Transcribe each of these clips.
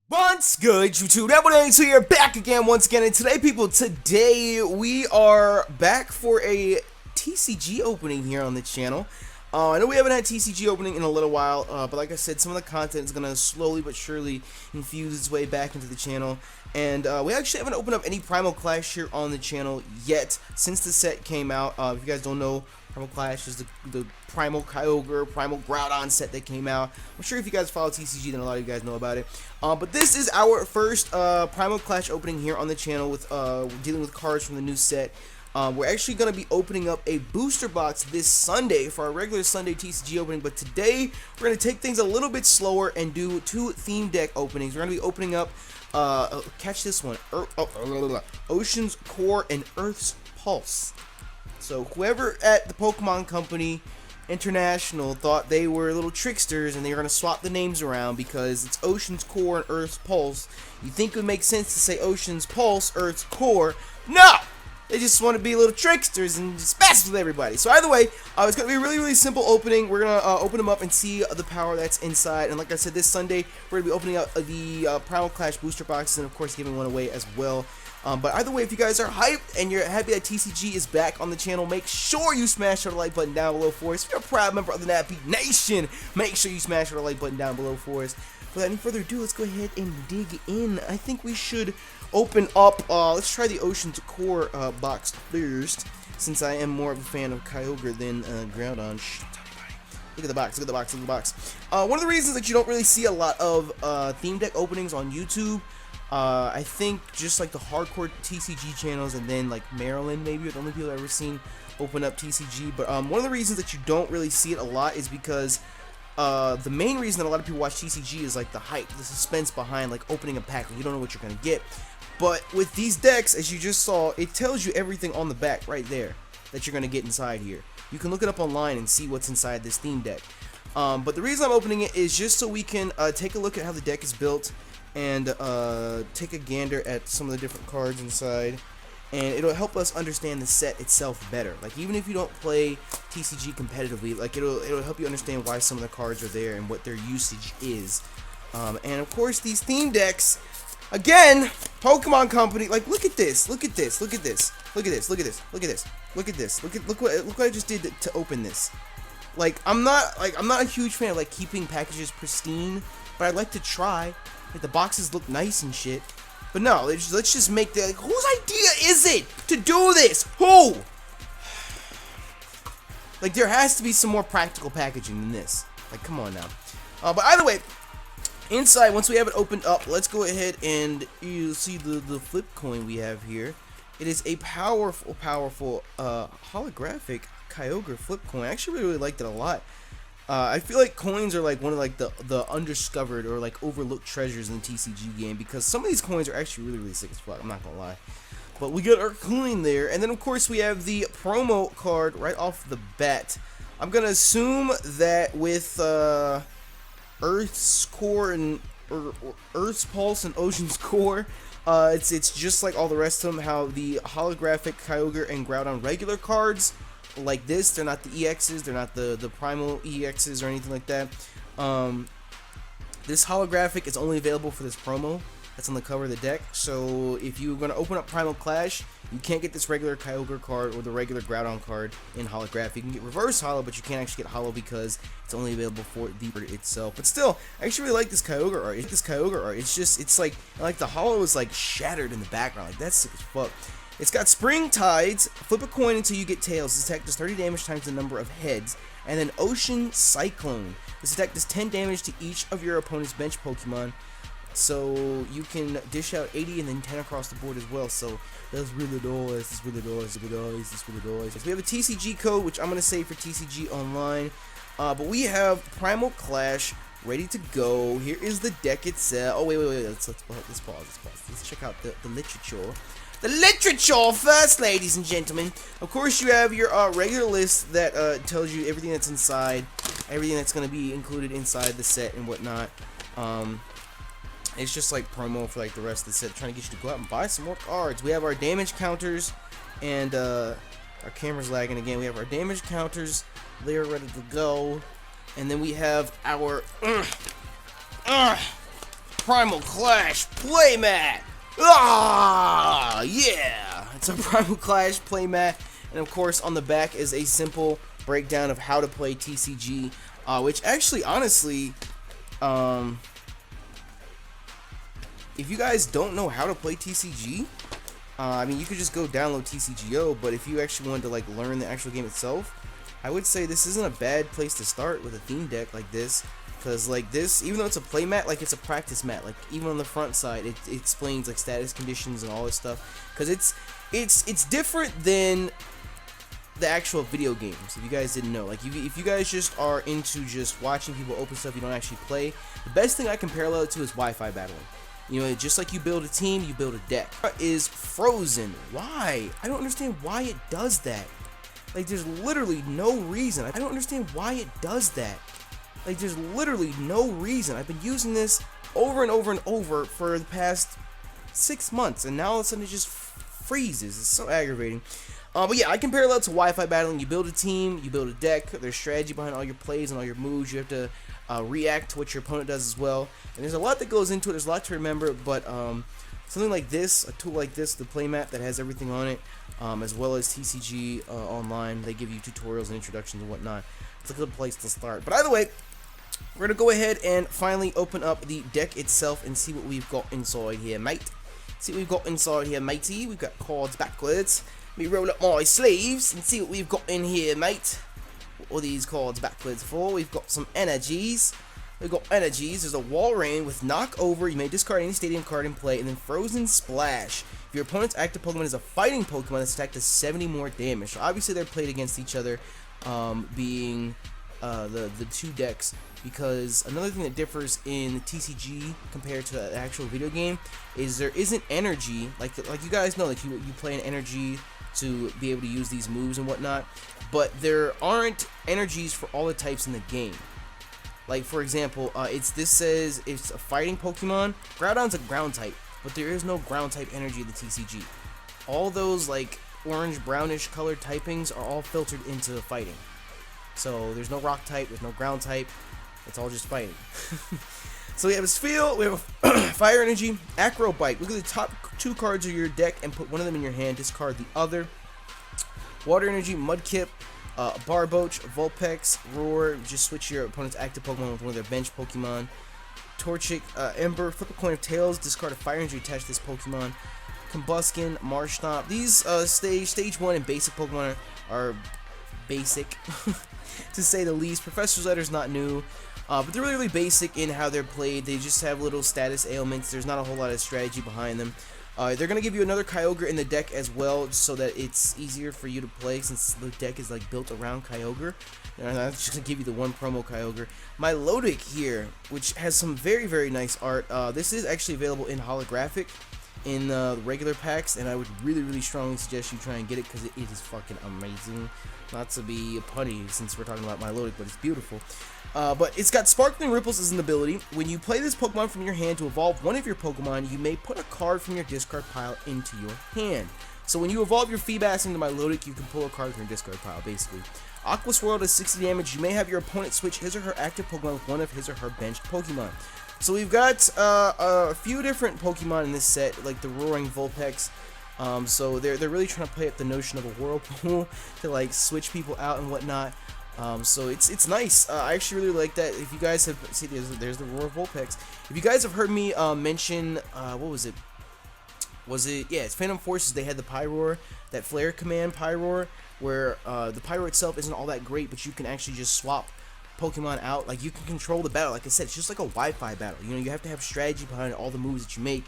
What's good, YouTube? So you're back again once again, and today we are back for a TCG opening here on the channel. I know we haven't had TCG opening in a little while, but like I said, some of the content is gonna slowly but surely infuse its way back into the channel. And we actually haven't opened up any Primal Clash here on the channel yet since the set came out. If you guys don't know, Primal Clash is the Primal Kyogre, Primal Groudon set that came out. I'm sure if you guys follow TCG, then a lot of you guys know about it. But this is our first Primal Clash opening here on the channel with dealing with cards from the new set. We're actually going to be opening up a booster box this Sunday for our regular Sunday TCG opening, but today we're going to take things a little bit slower and do two theme deck openings. We're going to be opening up, catch this one, Ocean's Core and Earth's Pulse. So whoever at the Pokemon Company International thought they were little tricksters and they were going to swap the names around because it's Ocean's Core and Earth's Pulse, you think it would make sense to say Ocean's Pulse, Earth's Core. No! They just want to be little tricksters and just mess with everybody. So either way, it's going to be a really simple opening. We're going to open them up and see the power that's inside. And like I said, this Sunday, we're going to be opening up the Primal Clash booster boxes and of course giving one away as well. But either way, if you guys are hyped and you're happy that TCG is back on the channel, make sure you smash that like button down below for us. If you're a proud member of the Nappy Nation, make sure you smash that like button down below for us. Without any further ado, let's go ahead and dig in. I think we should open up, let's try the Ocean's Core box first, since I am more of a fan of Kyogre than Groudon. Look at the box, look at the box, look at the box. One of the reasons that you don't really see a lot of theme deck openings on YouTube, I think just like the hardcore TCG channels and then like Maryland maybe are the only people I've ever seen open up TCG. But one of the reasons that you don't really see it a lot is because the main reason that a lot of people watch TCG is like the hype, the suspense behind like opening a pack. You don't know what you're gonna get. But with these decks, as you just saw, it tells you everything on the back right there that you're gonna get inside here. You can look it up online and see what's inside this theme deck. But the reason I'm opening it is just so we can take a look at how the deck is built and take a gander at some of the different cards inside, and it'll help us understand the set itself better. Like even if you don't play TCG competitively, like it'll help you understand why some of the cards are there and what their usage is. And of course these theme decks, again, Pokemon Company, like look at this, look at this, look at this, look at this, look at this, look at this, look at this, look what I just did to open this. Like I'm not a huge fan of like keeping packages pristine, but I'd like to try. Like the boxes look nice and shit. But no, let's just make the, like, whose idea is it to do this? Who? Like there has to be some more practical packaging than this. Like come on now. But either way, inside, once we have it opened up, let's go ahead and you see the flip coin we have here. It is a powerful holographic Kyogre flip coin. I actually really liked it a lot. I feel like coins are like one of like the undiscovered or like overlooked treasures in the TCG game, because some of these coins are actually really sick as fuck, I'm not gonna lie. But we got our coin there, and then of course we have the promo card right off the bat. I'm gonna assume that with Earth's Core and Earth's Pulse and Ocean's Core, it's just like all the rest of them, how the holographic Kyogre and Groudon regular cards like this, they're not the EXs, they're not the Primal EXs or anything like that. This holographic is only available for this promo that's on the cover of the deck. So if you're going to open up Primal Clash, you can't get this regular Kyogre card or the regular Groudon card in holographic. You can get reverse holo, but you can't actually get holo because it's only available for the card itself. But still, I actually really like this Kyogre art. It's like the holo is like shattered in the background. Like that's sick as fuck. It's got Spring Tides, flip a coin until you get tails. This attack does 30 damage times the number of heads. And then Ocean Cyclone. This attack does 10 damage to each of your opponent's bench Pokemon. So you can dish out 80 and then 10 across the board as well. So that's really nice. It's really nice. It's really nice. It's really nice. So we have a TCG code, which I'm going to save for TCG Online. But we have Primal Clash ready to go. Here is the deck itself. Oh, wait. Let's pause. Let's check out the literature. The literature first, ladies and gentlemen. Of course, you have your regular list that tells you everything that's inside, everything that's going to be included inside the set and whatnot. It's just like promo for like the rest of the set, trying to get you to go out and buy some more cards. We have our damage counters, and our camera's lagging again. We have our damage counters. They're ready to go. And then we have our Primal Clash playmat. Ah, yeah, it's a Primal Clash playmat, and of course on the back is a simple breakdown of how to play TCG, which actually, honestly, if you guys don't know how to play TCG, I mean, you could just go download TCGO, but if you actually wanted to like learn the actual game itself, I would say this isn't a bad place to start with a theme deck like this. Because like this, even though it's a play mat, like it's a practice mat. Like even on the front side, it explains like status conditions and all this stuff. Because it's different than the actual video games. If you guys didn't know, like if you guys just are into just watching people open stuff you don't actually play, the best thing I can parallel it to is Wi-Fi battling. You know, just like you build a team, you build a deck. Is frozen. Why? I don't understand why it does that. Like there's literally no reason. I don't understand why it does that. Like, there's literally no reason. I've been using this over and over and over for the past 6 months, and now all of a sudden it just freezes. It's so aggravating. But yeah, I can parallel to Wi-Fi battling. You build a team, you build a deck. There's strategy behind all your plays and all your moves. You have to react to what your opponent does as well. And there's a lot that goes into it. There's a lot to remember, but something like this, a tool like this, the playmat that has everything on it, as well as TCG online, they give you tutorials and introductions and whatnot. It's a good place to start. But either way, we're going to go ahead and finally open up the deck itself and see what we've got inside here, mate. See what we've got inside here, matey. We've got cards backwards. Let me roll up my sleeves and see what we've got in here, mate. What are these cards backwards for? We've got some energies. We've got energies. There's a wall rain with knock over. You may discard any stadium card in play. And then frozen splash. If your opponent's active Pokemon is a fighting Pokemon, it's attacked to 70 more damage. So obviously they're played against each other, being the two decks, because another thing that differs in the TCG compared to the actual video game is there isn't energy, like you guys know, like you play an energy to be able to use these moves and whatnot, but there aren't energies for all the types in the game. Like for example, this says it's a fighting Pokemon. Groudon's a ground type, but there is no ground type energy in the TCG. All those like orange brownish colored typings are all filtered into fighting. So there's no rock type, there's no ground type, it's all just fighting. So we have a Spheal, we have a Fire Energy, Acro Bite. Look at the top 2 cards of your deck and put one of them in your hand, discard the other. Water Energy, Mudkip, Barboach, Vulpix, Roar, just switch your opponent's active Pokemon with one of their bench Pokemon. Torchic, Ember, flip a coin of tails, discard a Fire Energy attached to this Pokemon. Combuskin, Marshtomp. These stage 1 and basic Pokemon are basic, to say the least. Professor's Letter's not new, but they're really basic in how they're played. They just have little status ailments. There's not a whole lot of strategy behind them. They're going to give you another Kyogre in the deck as well, so that it's easier for you to play, since the deck is like built around Kyogre. And I'm just going to give you the one promo Kyogre. My Milotic here, which has some very nice art. This is actually available in Holographic in the regular packs, and I would really strongly suggest you try and get it, because it is fucking amazing. Not to be punny since we're talking about Milotic, but it's beautiful. But it's got Sparkling Ripples as an ability. When you play this Pokemon from your hand to evolve one of your Pokemon, you may put a card from your discard pile into your hand. So when you evolve your Feebas into Milotic, you can pull a card from your discard pile, basically. Aqua Swirl does 60 damage. You may have your opponent switch his or her active Pokemon with one of his or her benched Pokemon. So we've got a few different Pokemon in this set, like the Roaring Vulpix. So they're really trying to play up the notion of a whirlpool to like switch people out and whatnot. So it's nice. I actually really like that. If you guys have see, there's the Roar Vulpix. If you guys have heard me mention what was it? Yeah, it's Phantom Forces. They had the Pyroar, that Flare Command Pyroar, where the Pyroar itself isn't all that great, but you can actually just swap Pokemon out. Like you can control the battle. Like I said, it's just like a Wi-Fi battle. You know, you have to have strategy behind all the moves that you make.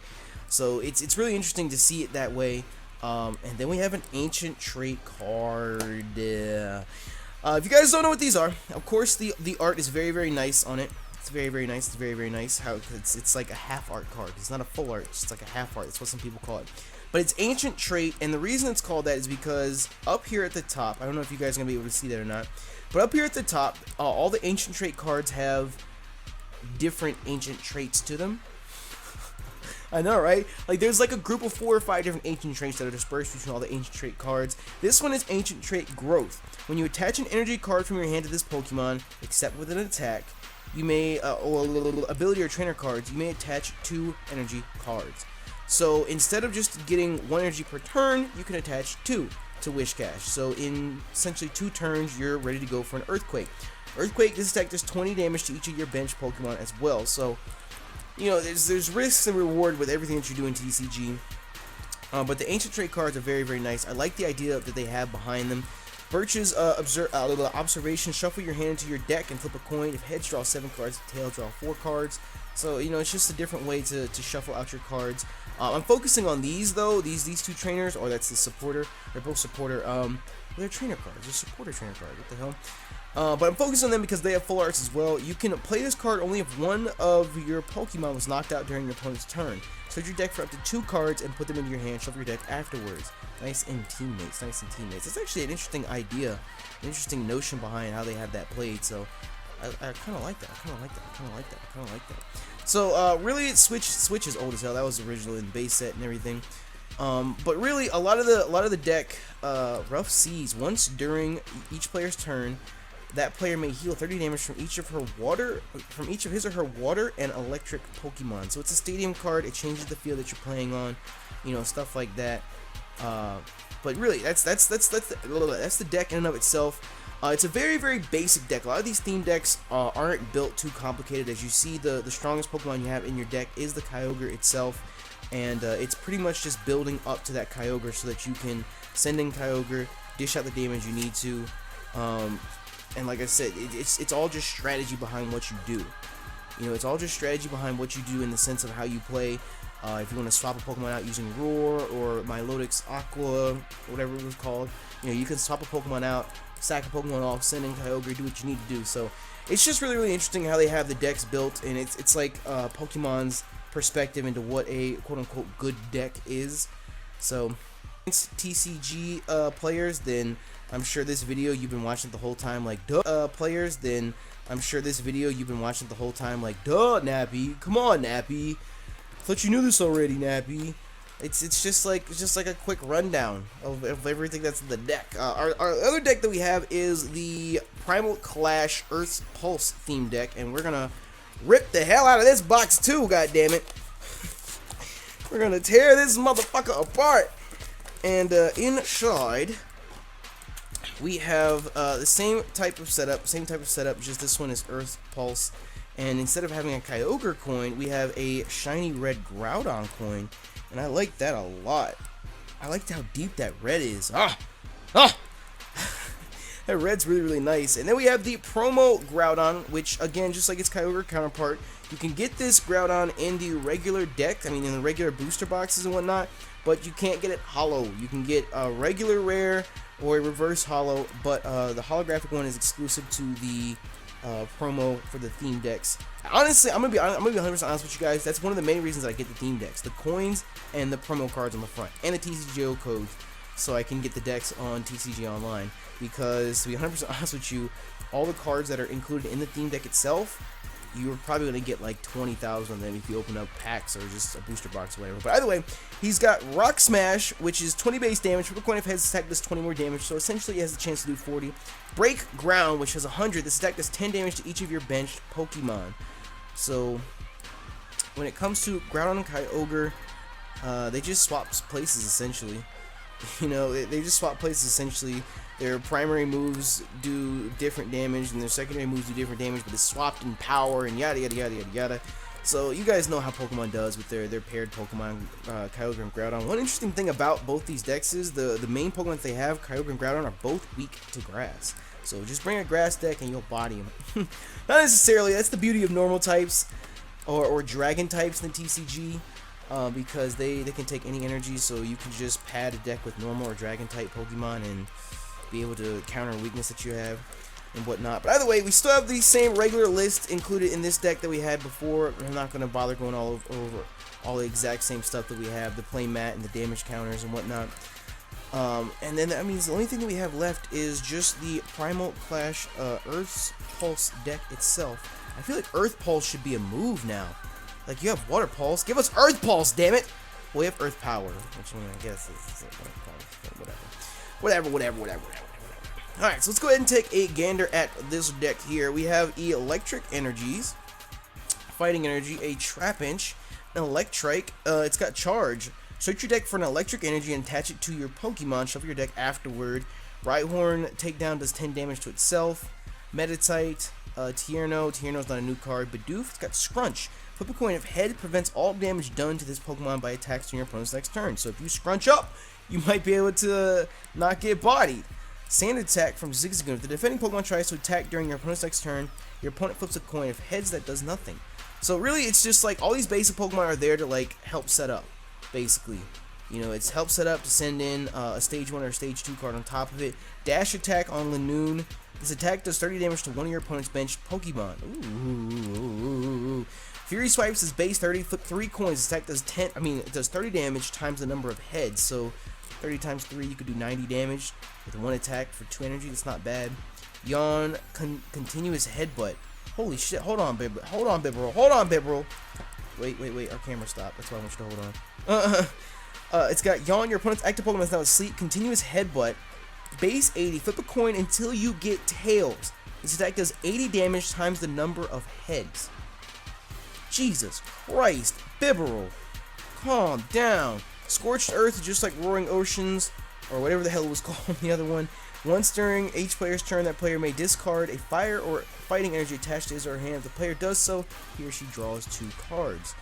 So it's really interesting to see it that way. And then we have an Ancient Trait card. If you guys don't know what these are, of course the art is very nice on it. It's very nice. It's very nice. How it's like a half art card. It's not a full art. It's like a half art. That's what some people call it. But it's Ancient Trait, and the reason it's called that is because up here at the top, I don't know if you guys are gonna be able to see that or not, but up here at the top, all the Ancient Trait cards have different Ancient Traits to them. I know, right? Like, there's like a group of 4 or 5 different Ancient Traits that are dispersed between all the Ancient Trait cards. This one is Ancient Trait Growth. When you attach an energy card from your hand to this Pokemon, except with an attack, you may, or ability or trainer cards, you may attach 2 energy cards. So instead of just getting 1 energy per turn, you can attach 2 to Wish Cash. So in essentially 2 turns, you're ready to go for an Earthquake. Earthquake, this attack does 20 damage to each of your bench Pokemon as well. So, you know, there's risks and reward with everything that you do in TCG. But the Ancient Trait cards are very, very nice. I like the idea that they have behind them. Birch's observation, shuffle your hand into your deck and flip a coin. If heads, draw 7 cards, if tails, draw 4 cards. So, you know, it's just a different way to shuffle out your cards. I'm focusing on these, though, these 2 trainers, or that's the supporter. They're both supporter. They're trainer cards. They're supporter trainer cards. What the hell? But I'm focused on them because they have full arts as well. You can play this card only if one of your Pokemon was knocked out during your opponent's turn. Search your deck for up to 2 cards and put them into your hand. Shuffle your deck afterwards. Nice and teammates. Nice and teammates. It's actually an interesting idea, an interesting notion behind how they have that played. So I kind of like that. I kind of like that. I kind of like that. I kind of like that. So really, Switch is old as hell. That was original in the base set and everything. But really, a lot of the deck, Rough Seas. Once during each player's turn, that player may heal 30 damage from each of his or her water and electric Pokemon. So it's a stadium card. It changes the field that you're playing on, you know, stuff like that. But really, that's the deck in and of itself. It's a very, very basic deck. A lot of these theme decks aren't built too complicated. As you see, the strongest Pokemon you have in your deck is the Kyogre itself, and it's pretty much just building up to that Kyogre so that you can send in Kyogre, dish out the damage you need to. And like I said, it's all just strategy behind what you do. You know, it's all just strategy behind what you do in the sense of how you play. If you want to swap a Pokemon out using Roar or Milotic's Aqua, whatever it was called, you know, you can swap a Pokemon out, sack a Pokemon off, send in Kyogre, do what you need to do. So it's just really, really interesting how they have the decks built, and it's like Pokemon's perspective into what a quote-unquote good deck is. So TCG players, then I'm sure this video you've been watching the whole time like duh. Players, then I'm sure this video you've been watching the whole time like duh, Nappy. Come on, Nappy. Thought you knew this already, Nappy. It's just like a quick rundown of everything that's in the deck. Our other deck that we have is the Primal Clash Earth Pulse theme deck, and we're gonna rip the hell out of this box too. God damn it, we're gonna tear this motherfucker apart. And inside we have the same type of setup, just this one is Earth Pulse. And instead of having a Kyogre coin, we have a shiny red Groudon coin. And I like that a lot. I like how deep that red is. That red's really, really nice. And then we have the promo Groudon, which, again, just like its Kyogre counterpart, you can get this Groudon in the regular deck, I mean, in the regular booster boxes and whatnot, but you can't get it holo. You can get a regular rare or a reverse holo, but the holographic one is exclusive to the promo for the theme decks. Honestly, I'm gonna be 100% honest with you guys. That's one of the main reasons that I get the theme decks: the coins and the promo cards on the front, and the TCGO codes, so I can get the decks on TCG Online. Because to be 100% honest with you, all the cards that are included in the theme deck itself, you're probably gonna get like 20,000 of them if you open up packs or just a booster box or whatever. But either way, he's got Rock Smash, which is 20 base damage. Flip a coin if heads, attack does 20 more damage, so essentially he has a chance to do 40. Break Ground, which has 100. This attack does 10 damage to each of your benched Pokemon. So when it comes to Groudon and Kyogre, they just swap places essentially. You know, they just swap places essentially. Their primary moves do different damage, and their secondary moves do different damage, but it's swapped in power and yada yada yada yada yada. So you guys know how Pokemon does with their paired Pokemon, Kyogre and Groudon. One interesting thing about both these decks is the main Pokemon that they have, Kyogre and Groudon, are both weak to grass. So just bring a grass deck and you'll body them. Not necessarily. That's the beauty of normal types or dragon types in the TCG. Because they can take any energy, so you can just pad a deck with normal or dragon type Pokemon and be able to counter a weakness that you have and whatnot. But either way, we still have the same regular list included in this deck that we had before. I'm not going to bother going all over all the exact same stuff that we have, the play mat and the damage counters and whatnot. And then that means the only thing that we have left is just the Primal Clash Earth's Pulse deck itself. I feel like Earth Pulse should be a move now. Like, you have Water Pulse, give us Earth Pulse, damn it! Well, we have Earth Power, which I guess is Whatever. Alright, so let's go ahead and take a gander at this deck here. We have Electric Energies, Fighting Energy, a Trapinch, an Electrike. It's got Charge. Search your deck for an Electric Energy and attach it to your Pokemon. Shuffle your deck afterward. Rhyhorn, Takedown, does 10 damage to itself. Meditite, Tierno's not a new card. Bidoof, it's got Scrunch. Flip a coin. If head, prevents all damage done to this Pokemon by attacks on your opponent's next turn. So if you scrunch up, you might be able to not get bodied. Sand Attack from Zigzagoon. If the defending Pokemon tries to attack during your opponent's next turn, your opponent flips a coin. If heads, that does nothing. So really, it's just like all these basic Pokemon are there to like help set up, basically. You know, it's help set up to send in a Stage 1 or Stage 2 card on top of it. Dash Attack on Lanoon. This attack does 30 damage to one of your opponent's bench Pokemon. Ooh. Fury Swipes is base 30. Flip 3 coins. This attack does it does 30 damage times the number of heads. So 30 times 3, you could do 90 damage with one attack for 2 energy. That's not bad. Yawn, Continuous Headbutt. Holy shit, hold on, Bibarel. Wait, our camera stopped. That's why I want you to hold on. It's got Yawn, your opponent's active Pokemon is now asleep. Continuous Headbutt. Base 80. Flip a coin until you get tails. This attack does 80 damage times the number of heads. Jesus Christ, Bibarel. Calm down. Scorched Earth is just like Roaring Oceans, or whatever the hell it was called the other one. Once during each player's turn, that player may discard a fire or fighting energy attached to his or her hand. If the player does so, he or she draws 2 cards.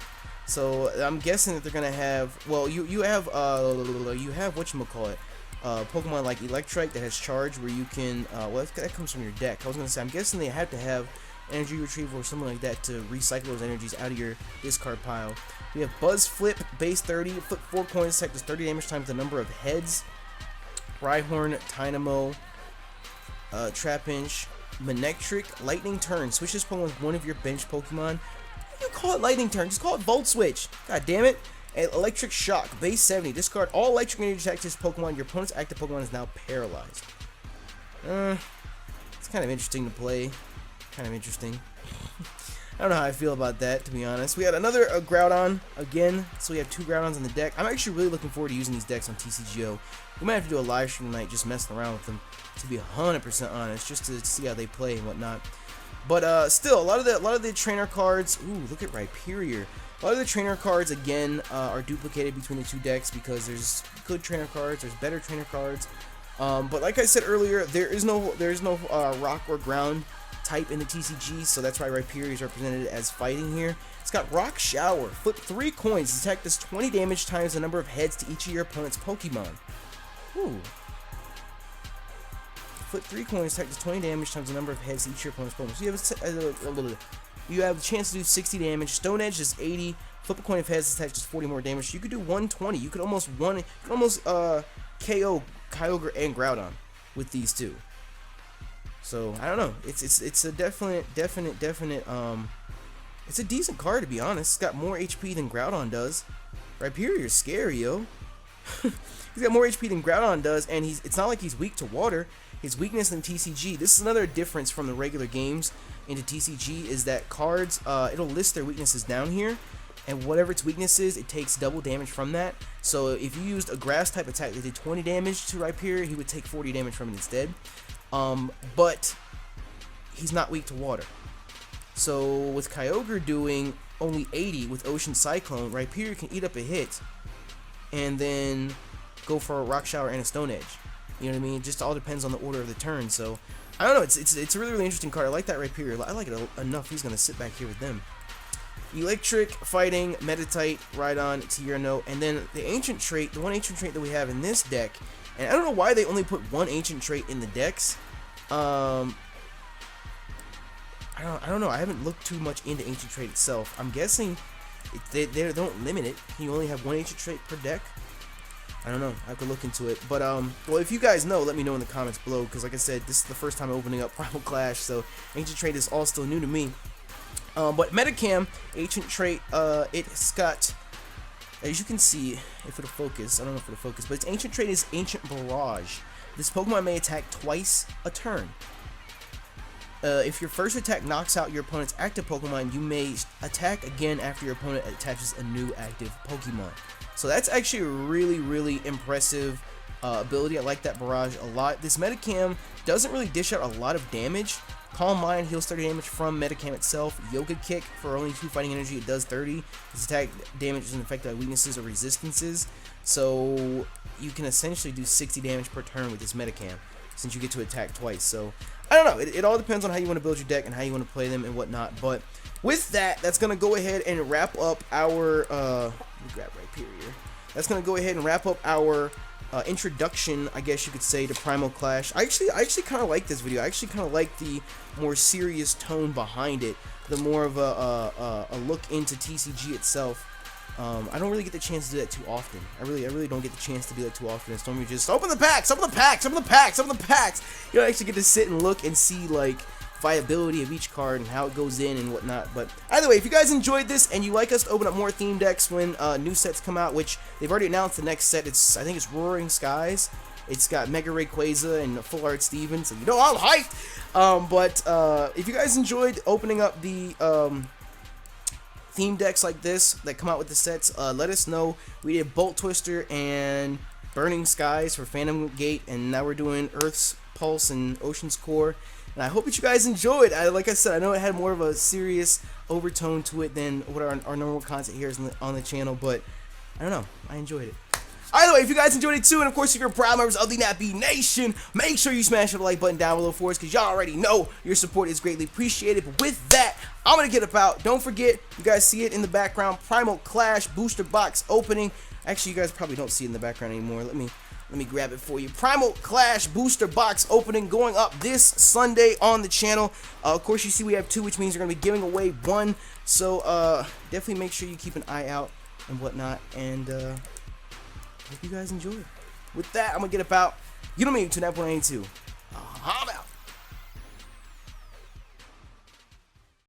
So I'm guessing that they're gonna have, well, you have whatchamacallit, Pokemon like Electrike that has Charge, where you can, well, that comes from your deck. I was gonna say, I'm guessing they have to have energy retrieval or something like that to recycle those energies out of your discard pile. We have Buzz Flip, base 30, flip 4 coins, attack does 30 damage times the number of heads. Rhyhorn, Tynamo, Trapinch, Manectric, Lightning Turn. Switch this Pokemon with one of your bench Pokemon. Why do you call it Lightning Turn? Just call it Volt Switch. God damn it. And Electric Shock, base 70. Discard all electric energy attacks to this Pokemon. Your opponent's active Pokemon is now paralyzed. It's kind of interesting to play. Kind of interesting. I don't know how I feel about that, to be honest. We had another Groudon again, so we have 2 Groudons on the deck. I'm actually really looking forward to using these decks on TCGO. We might have to do a live stream tonight, just messing around with them, to be 100% honest, just to see how they play and whatnot. But still, a lot of the trainer cards. Ooh, look at Rhyperior. A lot of the trainer cards again are duplicated between the 2 decks because there's good trainer cards, there's better trainer cards. But like I said earlier, there is no rock or ground type in the TCG, so that's why Rhyperior is represented as fighting here. It's got Rock Shower. Flip 3 coins. This attack does 20 damage times the number of heads to each of your opponent's Pokemon. Ooh. Flip 3 coins. Attack does 20 damage times the number of heads to each of your opponent's Pokemon. So you have a chance to do 60 damage. Stone Edge is 80. Flip a coin of heads. This attack does 40 more damage. So you could do 120. You could almost KO Kyogre and Groudon with these 2. So I don't know. It's a definite. It's a decent card, to be honest. It's got more HP than Groudon does. Rhyperior is scary, yo. He's got more HP than Groudon does, and it's not like he's weak to water. His weakness in TCG. This is another difference from the regular games into TCG is that cards, it'll list their weaknesses down here, and whatever its weakness is, it takes double damage from that. So if you used a grass type attack that did 20 damage to Rhyperior, he would take 40 damage from it instead. But he's not weak to water. So with Kyogre doing only 80 with Ocean Cyclone, Rhyperior can eat up a hit and then go for a Rock Shower and a Stone Edge. You know what I mean? It just all depends on the order of the turn. So I don't know. It's a really interesting card. I like that Rhyperior. I like it enough. He's gonna sit back here with them. Electric, Fighting, Meditite, Rhydon, Tierno, and then the Ancient Trait. The one Ancient Trait that we have in this deck. And I don't know why they only put one Ancient Trait in the decks. I don't know. I haven't looked too much into Ancient Trait itself. I'm guessing they don't limit it. You only have one Ancient Trait per deck. I don't know. I could look into it. But well, if you guys know, let me know in the comments below. Because like I said, this is the first time opening up Primal Clash, so Ancient Trait is all still new to me. But Metacam Ancient Trait, it's got, as you can see, if it'll focus, I don't know if it'll focus, but its Ancient Trait is Ancient Barrage. This Pokemon may attack twice a turn. If your first attack knocks out your opponent's active Pokemon, you may attack again after your opponent attaches a new active Pokemon. So that's actually a really, really impressive ability. I like that barrage a lot. This Metacam doesn't really dish out a lot of damage. Calm Mind heals 30 damage from Metacam itself. Yoga Kick for only 2 fighting energy, it does 30. This attack damage isn't affected by weaknesses or resistances, so you can essentially do 60 damage per turn with this Metacam, since you get to attack twice. So I don't know, it all depends on how you want to build your deck and how you want to play them and whatnot. But with that, that's gonna go ahead and wrap up our let me grab right here. That's gonna go ahead and wrap up our introduction, I guess you could say, to Primal Clash. I actually kind of like this video. I actually kind of like the more serious tone behind it, the more of a look into TCG itself. I don't really get the chance to do that too often. I really don't get the chance to do that too often. It's normally just open the packs, open the packs, open the packs, open the packs. You don't actually get to sit and look and see like viability of each card and how it goes in and whatnot. But either way, if you guys enjoyed this and you like us to open up more theme decks when new sets come out, which they've already announced the next set, I think it's Roaring Skies. It's got Mega Rayquaza and Full Art Steven, so you know I'm hyped. But if you guys enjoyed opening up the theme decks like this that come out with the sets, let us know. We did Bolt Twister and Burning Skies for Phantom Gate, and now we're doing Earth's Pulse and Ocean's Core. And I hope that you guys enjoyed. Like I said, I know it had more of a serious overtone to it than what our normal content here is on the channel, but I don't know, I enjoyed it. Either way, if you guys enjoyed it too, and of course if you're proud members of the Nappy Nation, make sure you smash the like button down below for us, because y'all already know your support is greatly appreciated. But with that, I'm going to get about. Don't forget, you guys see it in the background, Primal Clash booster box opening. Actually, you guys probably don't see it in the background anymore. Let me grab it for you. Primal Clash booster box opening going up this Sunday on the channel. Of course, you see we have 2, which means we're going to be giving away 1. So definitely make sure you keep an eye out and whatnot. And hope you guys enjoy. With that, I'm going to get about. You know me, TheKingNappy 182.